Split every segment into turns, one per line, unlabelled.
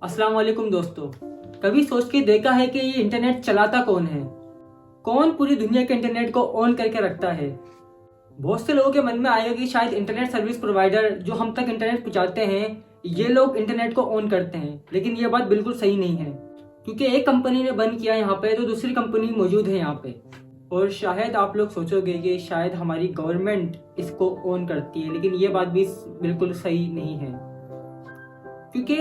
अस्सलाम वालेकुम दोस्तों। कभी सोच के देखा है कि ये इंटरनेट चलाता कौन है? कौन पूरी दुनिया के इंटरनेट को ऑन करके रखता है? बहुत से लोगों के मन में आएगा कि शायद इंटरनेट सर्विस प्रोवाइडर जो हम तक इंटरनेट पहुंचाते हैं, ये लोग इंटरनेट को ऑन करते हैं। लेकिन ये बात बिल्कुल सही नहीं है, क्योंकि एक कंपनी ने बंद किया यहाँ पे तो दूसरी कंपनी मौजूद है यहाँ पे। और शायद आप लोग सोचोगे कि शायद हमारी गवर्नमेंट इसको ऑन करती है, लेकिन ये बात भी बिल्कुल सही नहीं है, क्योंकि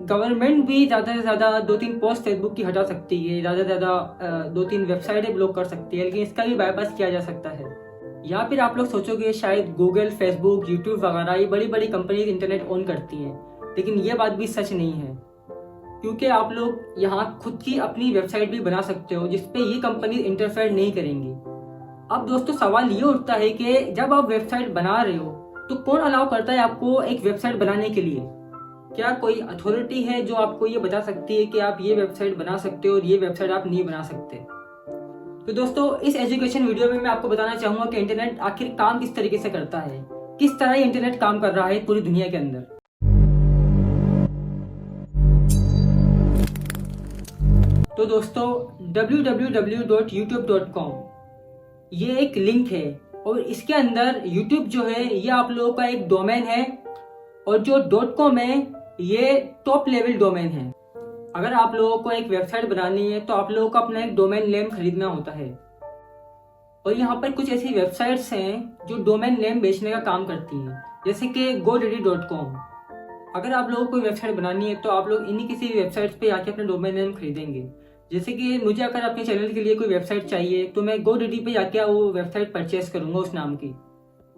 गवर्नमेंट भी ज़्यादा से ज़्यादा 2-3 पोस्ट फेसबुक की हटा सकती है, ज़्यादा से ज़्यादा 2-3 वेबसाइटें ब्लॉक कर सकती है, लेकिन इसका भी बाईपास किया जा सकता है। या फिर आप लोग सोचोगे शायद गूगल, फेसबुक, यूट्यूब वगैरह ये बड़ी बड़ी कंपनीज इंटरनेट ऑन करती हैं, लेकिन ये बात भी सच नहीं है, क्योंकि आप लोग यहाँ खुद की अपनी वेबसाइट भी बना सकते हो जिसपे ये कंपनी इंटरफेयर नहीं करेंगी। अब दोस्तों सवाल ये उठता है कि जब आप वेबसाइट बना रहे हो तो कौन अलाउ करता है आपको एक वेबसाइट बनाने के लिए? क्या कोई अथॉरिटी है जो आपको ये बता सकती है कि आप ये वेबसाइट बना सकते हो और ये वेबसाइट आप नहीं बना सकते? तो दोस्तों इस एजुकेशन वीडियो में मैं आपको बताना चाहूंगा कि इंटरनेट आखिर काम किस तरीके से करता है, किस तरह ये इंटरनेट काम कर रहा है पूरी दुनिया के अंदर। तो दोस्तों www.youtube.com ये एक लिंक है और इसके अंदर YouTube जो है ये आप लोगों का एक डोमेन है, और जो .com है ये टॉप लेवल डोमेन है। अगर आप लोगों को एक वेबसाइट बनानी है तो आप लोगों को अपना एक डोमेन नेम खरीदना होता है, और यहाँ पर कुछ ऐसी वेबसाइट्स हैं जो डोमेन नेम बेचने का काम करती हैं, जैसे कि godaddy.com। अगर आप लोगों को कोई वेबसाइट बनानी है तो आप लोग इन्हीं किसी वेबसाइट पे आके अपना डोमेन नेम खरीदेंगे। जैसे कि मुझे अगर अपने चैनल के लिए कोई वेबसाइट चाहिए तो मैं godaddy पे जाके वो वेबसाइट परचेस करूंगा उस नाम की।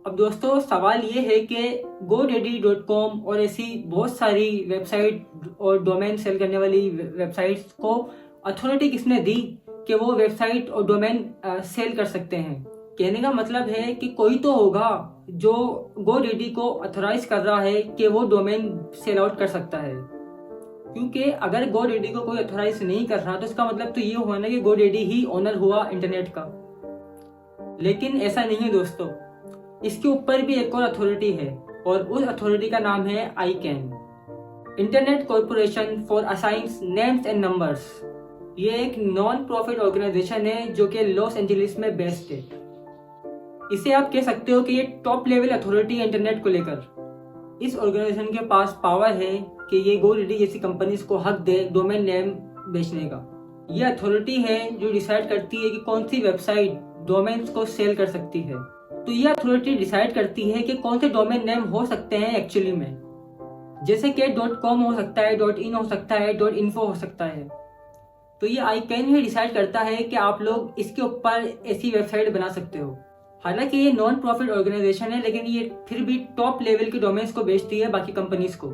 अब दोस्तों सवाल ये है कि godaddy.com और ऐसी बहुत सारी वेबसाइट और डोमेन सेल करने वाली वेबसाइट्स को अथॉरिटी किसने दी कि वो वेबसाइट और डोमेन सेल कर सकते हैं? कहने का मतलब है कि कोई तो होगा जो godaddy को अथोराइज कर रहा है कि वो डोमेन सेल आउट कर सकता है, क्योंकि अगर godaddy को कोई अथोराइज नहीं कर रहा तो इसका मतलब तो ये हुआ ना कि godaddy ही ओनर हुआ इंटरनेट का। लेकिन ऐसा नहीं है दोस्तों, इसके ऊपर भी एक और अथॉरिटी है, और उस अथॉरिटी का नाम है ICANN, internet corporation for assigns names and numbers. ये एक नॉन प्रॉफिट ऑर्गेनाइजेशन है जो कि लॉस एंजलिस में बेस्ड है। इसे आप कह सकते हो कि ये टॉप लेवल अथॉरिटी है इंटरनेट को लेकर। इस ऑर्गेनाइजेशन के पास पावर है कि ये godaddy जैसी कंपनीज को हक दे डोमेन नेम बेचने का। ये अथॉरिटी है जो डिसाइड करती है कि कौन सी वेबसाइट डोमेन्स को सेल कर सकती है। तो ये अथॉरिटी डिसाइड करती है कि कौन से डोमेन नेम हो सकते हैं एक्चुअली में, जैसे कि .com हो सकता है, .in हो सकता है, .info हो सकता है। तो ये ICANN ही डिसाइड करता है कि आप लोग इसके ऊपर ऐसी वेबसाइट बना सकते हो। हालांकि ये नॉन प्रॉफिट ऑर्गेनाइजेशन है, लेकिन ये फिर भी टॉप लेवल के डोमेन्स को बेचती है बाकी कंपनीज को,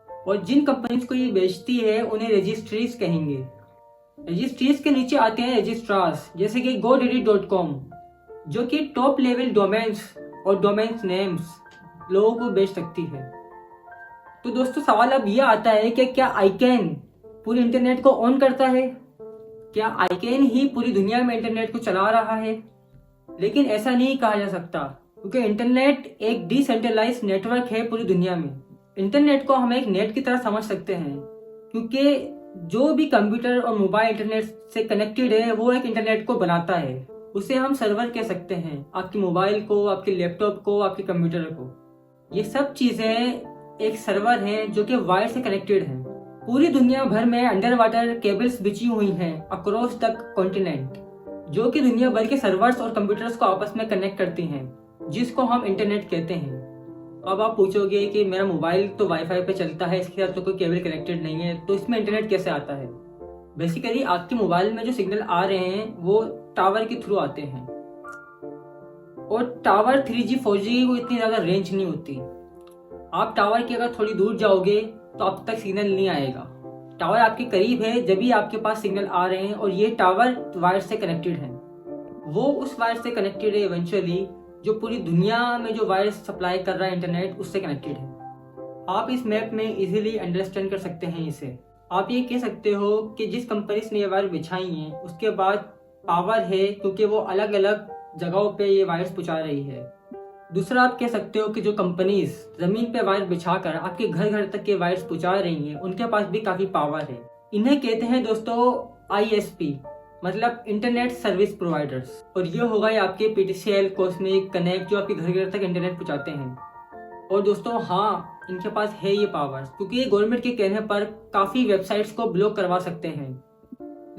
और जिन कंपनीज को ये बेचती है उन्हें रजिस्ट्रीज कहेंगे। रजिस्ट्रीज के नीचे आते हैं रजिस्ट्रार्स, जैसे कि godaddy.com जो कि टॉप लेवल डोमेन्स और डोमेन्स नेम्स लोगों को बेच सकती है। तो दोस्तों सवाल अब यह आता है कि क्या ICANN पूरी इंटरनेट को ऑन करता है? क्या ICANN ही पूरी दुनिया में इंटरनेट को चला रहा है? लेकिन ऐसा नहीं कहा जा सकता, क्योंकि इंटरनेट एक डिसेंट्रलाइज्ड नेटवर्क है पूरी दुनिया में। इंटरनेट को हम एक नेट की तरह समझ सकते हैं, क्योंकि जो भी कंप्यूटर और मोबाइल इंटरनेट से कनेक्टेड है वो एक इंटरनेट को बनाता है। उसे हम सर्वर कह सकते हैं, आपके मोबाइल को, आपके लैपटॉप को, आपके कंप्यूटर को। ये सब चीजें एक सर्वर हैं जो कि वायर से कनेक्टेड हैं। पूरी दुनिया भर में अंडर वाटर केबल्स बिछी हुई हैं अक्रॉस द कॉन्टिनेंट, जो कि दुनिया भर के सर्वर्स और कंप्यूटर्स को आपस में कनेक्ट करती हैं, जिसको हम इंटरनेट कहते हैं। अब आप पूछोगे कि मेरा मोबाइल तो वाईफाई पे चलता है, इसके साथ तो कोई केबल कनेक्टेड नहीं है, तो इसमें इंटरनेट कैसे आता है? बेसिकली आपके मोबाइल में जो सिग्नल आ रहे हैं वो टावर के थ्रू आते हैं, और टावर 3G 4G को इतनी ज्यादा रेंज नहीं होती। आप टावर की अगर थोड़ी दूर जाओगे तो आप तक सिग्नल नहीं आएगा। टावर आपके करीब है जब भी आपके पास सिग्नल आ रहे हैं, और ये टावर वायर से कनेक्टेड है। वो उस वायर से कनेक्टेड है इवेंचुअली जो पूरी दुनिया में जो वायर सप्लाई कर रहा है इंटरनेट उससे कनेक्टेड है। आप इस मैप में इजीली अंडरस्टैंड कर सकते हैं इसे। आप ये कह सकते हो कि जिस कंपनी ने ये वायर बिछाई हैं उसके बाद पावर है, क्योंकि वो अलग अलग जगहों पे ये वायर्स पहुंचा रही है। दूसरा आप कह सकते हो कि जो कंपनीज जमीन पे वायर बिछाकर आपके घर घर तक के वायर्स पहुंचा रही हैं, उनके पास भी काफी पावर है। इन्हें कहते हैं दोस्तों ISP, मतलब इंटरनेट सर्विस प्रोवाइडर्स। और ये हो गए आपके PTCL, कॉस्मिक, कनेक्ट, जो आपके घर घर तक इंटरनेट पहुंचाते हैं। और दोस्तों हाँ, इनके पास है ये पावर, क्योंकि ये गवर्नमेंट के कहने पर काफी वेबसाइट्स को ब्लॉक करवा सकते हैं।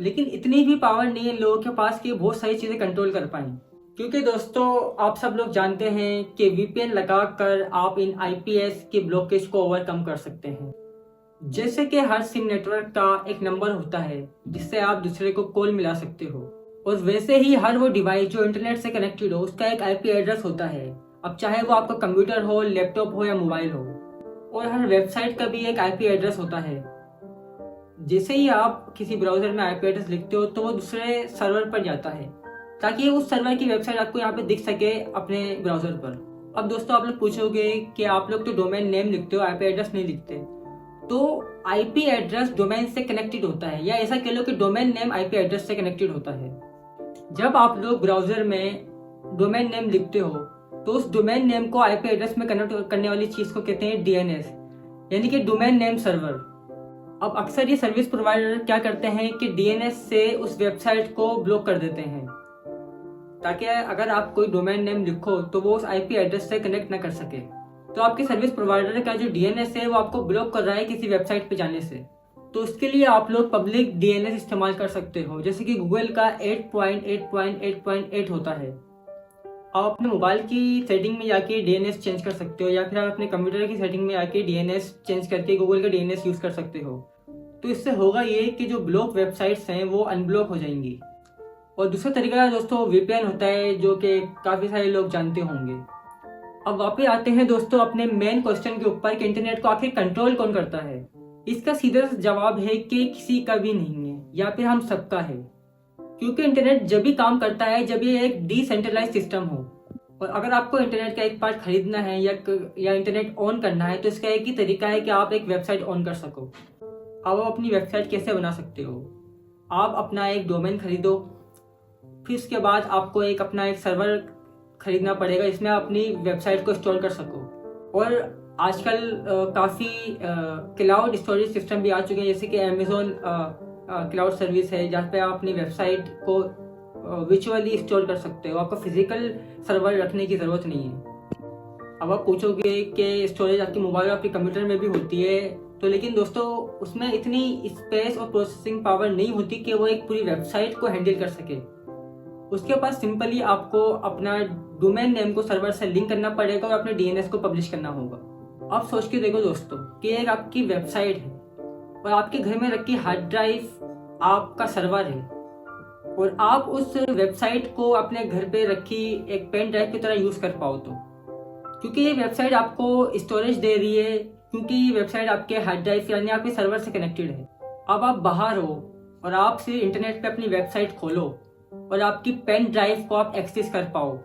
लेकिन इतनी भी पावर नहीं है लोगों के पास कि बहुत सारी चीजें कंट्रोल कर पाएं। क्योंकि दोस्तों आप सब लोग जानते हैं कि VPN लगाकर आप इन IPS के ब्लॉकेज को ओवरकम कर सकते हैं। जैसे कि हर सिम नेटवर्क का एक नंबर होता है जिससे आप दूसरे को कॉल मिला सकते हो, और वैसे ही हर वो डिवाइस जो इंटरनेट से कनेक्टेड हो उसका एक IP एड्रेस होता है। अब चाहे वो आपका कंप्यूटर हो, लैपटॉप हो या मोबाइल हो। और हर वेबसाइट का भी एक IP एड्रेस होता है। जैसे ही आप किसी ब्राउजर में IP एड्रेस लिखते हो तो वो दूसरे सर्वर पर जाता है, ताकि उस सर्वर की वेबसाइट आपको यहाँ पे दिख सके अपने ब्राउजर पर। अब दोस्तों आप लोग पूछोगे कि आप लोग तो डोमेन नेम लिखते हो, IP एड्रेस नहीं लिखते। तो IP एड्रेस डोमेन से कनेक्टेड होता है, या ऐसा कह लो कि डोमेन नेम IP एड्रेस से कनेक्टेड होता है। जब आप लोग ब्राउजर में डोमेन नेम लिखते हो तो उस डोमेन नेम को IP एड्रेस में कनेक्ट करने वाली चीज को कहते हैं DNS, यानी कि डोमेन नेम सर्वर। अब अक्सर ये सर्विस प्रोवाइडर क्या करते हैं कि DNS से उस वेबसाइट को ब्लॉक कर देते हैं, ताकि अगर आप कोई डोमेन नेम लिखो तो वो उस IP एड्रेस से कनेक्ट ना कर सके। तो आपके सर्विस प्रोवाइडर का जो DNS है वो आपको ब्लॉक कर रहा है किसी वेबसाइट पे जाने से। तो उसके लिए आप लोग पब्लिक DNS इस्तेमाल कर सकते हो, जैसे कि गूगल का 8.8.8.8 होता है। आप अपने मोबाइल की सेटिंग में जाके DNS चेंज कर सकते हो, या फिर आप अपने कंप्यूटर की सेटिंग में जाके DNS चेंज करके गूगल का DNS यूज कर सकते हो। तो इससे होगा ये कि जो ब्लॉक वेबसाइट्स हैं वो अनब्लॉक हो जाएंगी। और दूसरा तरीका दोस्तों VPN होता है, जो कि काफी सारे लोग जानते होंगे। अब वापस आते हैं दोस्तों अपने मेन क्वेश्चन के ऊपर कि इंटरनेट को आखिर कंट्रोल कौन करता है। इसका सीधा जवाब है कि किसी का भी नहीं है, या फिर हम सबका है। क्योंकि इंटरनेट जब भी काम करता है जब ये एक डिसेंट्रलाइज सिस्टम हो। और अगर आपको इंटरनेट का एक पार्ट खरीदना है या इंटरनेट ऑन करना है तो इसका एक ही तरीका है कि आप एक वेबसाइट ऑन कर सको। अब आप अपनी वेबसाइट कैसे बना सकते हो? आप अपना एक डोमेन खरीदो, फिर उसके बाद आपको अपना एक सर्वर खरीदना पड़ेगा जिसमें आप अपनी वेबसाइट को स्टोर कर सको। और आजकल काफ़ी क्लाउड स्टोरेज सिस्टम भी आ चुके हैं, जैसे कि Amazon क्लाउड सर्विस है, जहाँ पे आप अपनी वेबसाइट को विचुअली स्टोर कर सकते हो। आपको फिजिकल सर्वर रखने की ज़रूरत नहीं है। अब आप पूछोगे कि स्टोरेज आपके मोबाइल और आपके कंप्यूटर में भी होती है, तो लेकिन दोस्तों उसमें इतनी स्पेस और प्रोसेसिंग पावर नहीं होती कि वो एक पूरी वेबसाइट को हैंडल कर सके। उसके पास सिंपली आपको अपना डोमेन नेम को सर्वर से लिंक करना पड़ेगा और अपने DNS को पब्लिश करना होगा। आप सोच के देखो दोस्तों कि एक आपकी वेबसाइट है और आपके घर में रखी हार्ड ड्राइव आपका सर्वर है, और आप उस वेबसाइट को अपने घर पे रखी एक पेन ड्राइव की तरह यूज कर पाओ। तो क्योंकि ये वेबसाइट आपको स्टोरेज दे रही है, क्योंकि ये वेबसाइट आपके हार्ड ड्राइव यानी आपके सर्वर से कनेक्टेड है। अब आप बाहर हो और आप सिर्फ इंटरनेट पे अपनी वेबसाइट खोलो और आपकी पेन ड्राइव को आप एक्सेस कर पाओ।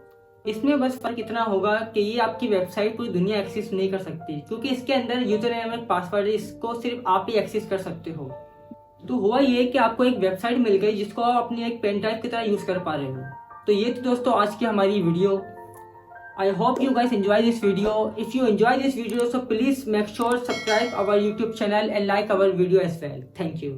इसमें बस फर्क इतना होगा कि ये आपकी वेबसाइट पूरी दुनिया एक्सेस नहीं कर सकती, क्योंकि इसके अंदर यूजर नेम और पासवर्ड है, इसको सिर्फ आप ही एक्सेस कर सकते हो। तो हुआ ये कि आपको एक वेबसाइट मिल गई जिसको आप अपनी एक पेन ड्राइव की तरह यूज कर पा रहे हो। तो ये तो दोस्तों आज की हमारी video. I hope you guys enjoy this video. If you enjoy this video, so please make sure subscribe our YouTube channel and like our video as well. Thank you.